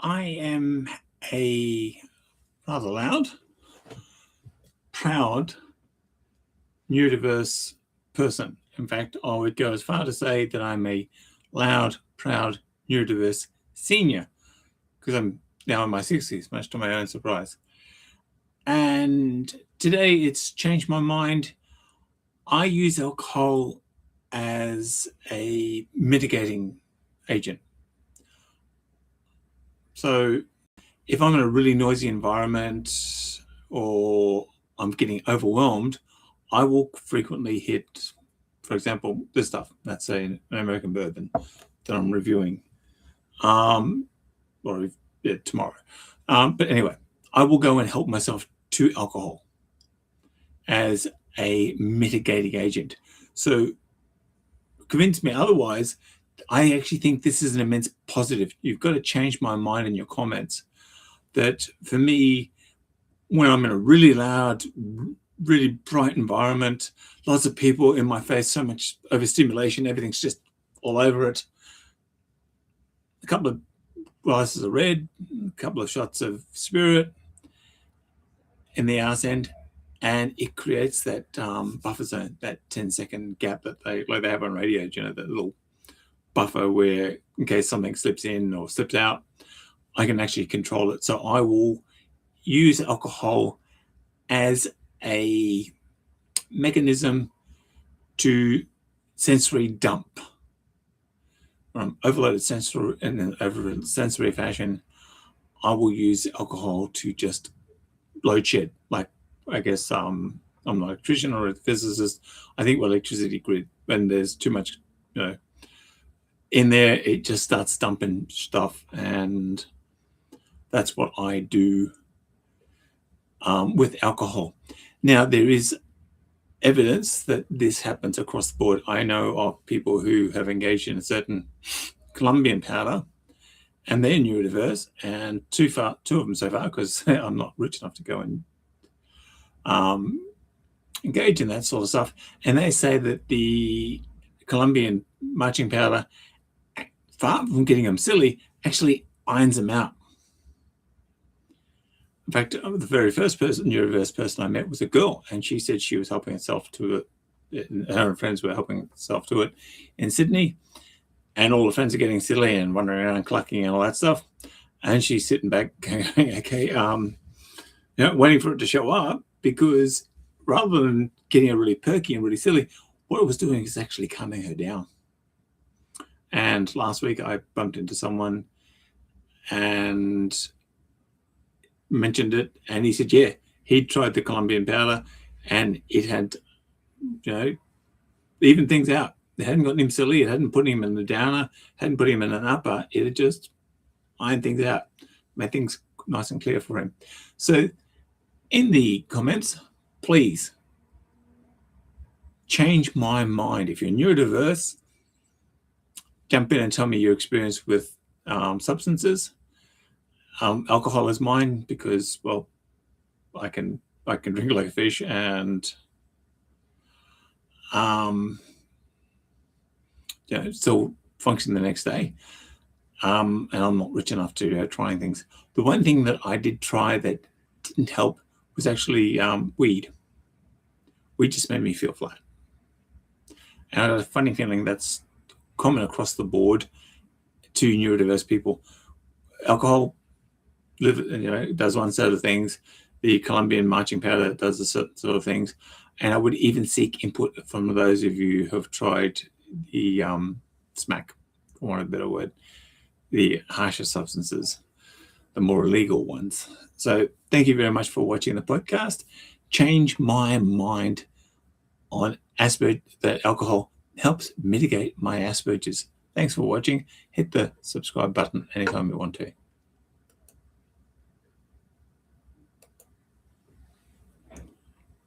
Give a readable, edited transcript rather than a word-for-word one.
I am a rather loud, proud, neurodiverse person. In fact, I would go as far to say that I'm a loud, proud, neurodiverse senior, because I'm now in my 60s, much to my own surprise. And today it's changed my mind. I use alcohol as a mitigating agent. So if I'm in a really noisy environment or I'm getting overwhelmed, I will frequently hit, for example, this stuff. That's an American bourbon that I'm reviewing tomorrow. But anyway, I will go and help myself to alcohol as a mitigating agent. So convince me otherwise. I actually think this is an immense positive. You've got to change my mind in your comments. That for me, when I'm in a really loud, really bright environment, lots of people in my face, so much overstimulation, everything's just all over it. A couple of glasses of red, a couple of shots of spirit in the arse end, and it creates that buffer zone, that 10-second gap that they have on radio, that little buffer where in case something slips in or slips out, I can actually control it. So I will use alcohol as a mechanism to sensory dump. When I'm overloaded in an sensory fashion, I will use alcohol to just load shed. Like, I guess I'm an electrician or a physicist. I think with electricity grid, when there's too much, in there, it just starts dumping stuff, and that's what I do with alcohol. Now, there is evidence that this happens across the board. I know of people who have engaged in a certain Colombian powder, and they're neurodiverse, and two of them so far, because I'm not rich enough to go and engage in that sort of stuff. And they say that the Colombian marching powder, far from getting them silly, actually irons them out. In fact, the very first neurodiverse person I met was a girl, and she said she was helping herself to it. Her and friends were helping herself to it in Sydney, and all the friends are getting silly and wandering around clucking and all that stuff. And she's sitting back going, okay, waiting for it to show up, because rather than getting her really perky and really silly, what it was doing is actually calming her down. And last week I bumped into someone and mentioned it, and he said, yeah, he'd tried the Colombian powder and it had, even things out. It hadn't gotten him silly. It hadn't put him in the downer, hadn't put him in an upper. It had just ironed things out, made things nice and clear for him. So in the comments, please change my mind. If you're neurodiverse, jump in and tell me your experience with substances. Alcohol is mine because, well, I can drink like a fish and still function the next day. And I'm not rich enough to trying things. The one thing that I did try that didn't help was actually weed. Weed just made me feel flat. And I had a funny feeling that's common across the board to neurodiverse people. Alcohol does one set of things. The Colombian marching powder does a certain sort of things. And I would even seek input from those of you who have tried the smack, for want of a better word, the harsher substances, the more illegal ones. So thank you very much for watching the podcast. Change my mind on Asperger, that alcohol helps mitigate my Asperger's. Thanks for watching. Hit the subscribe button anytime you want to.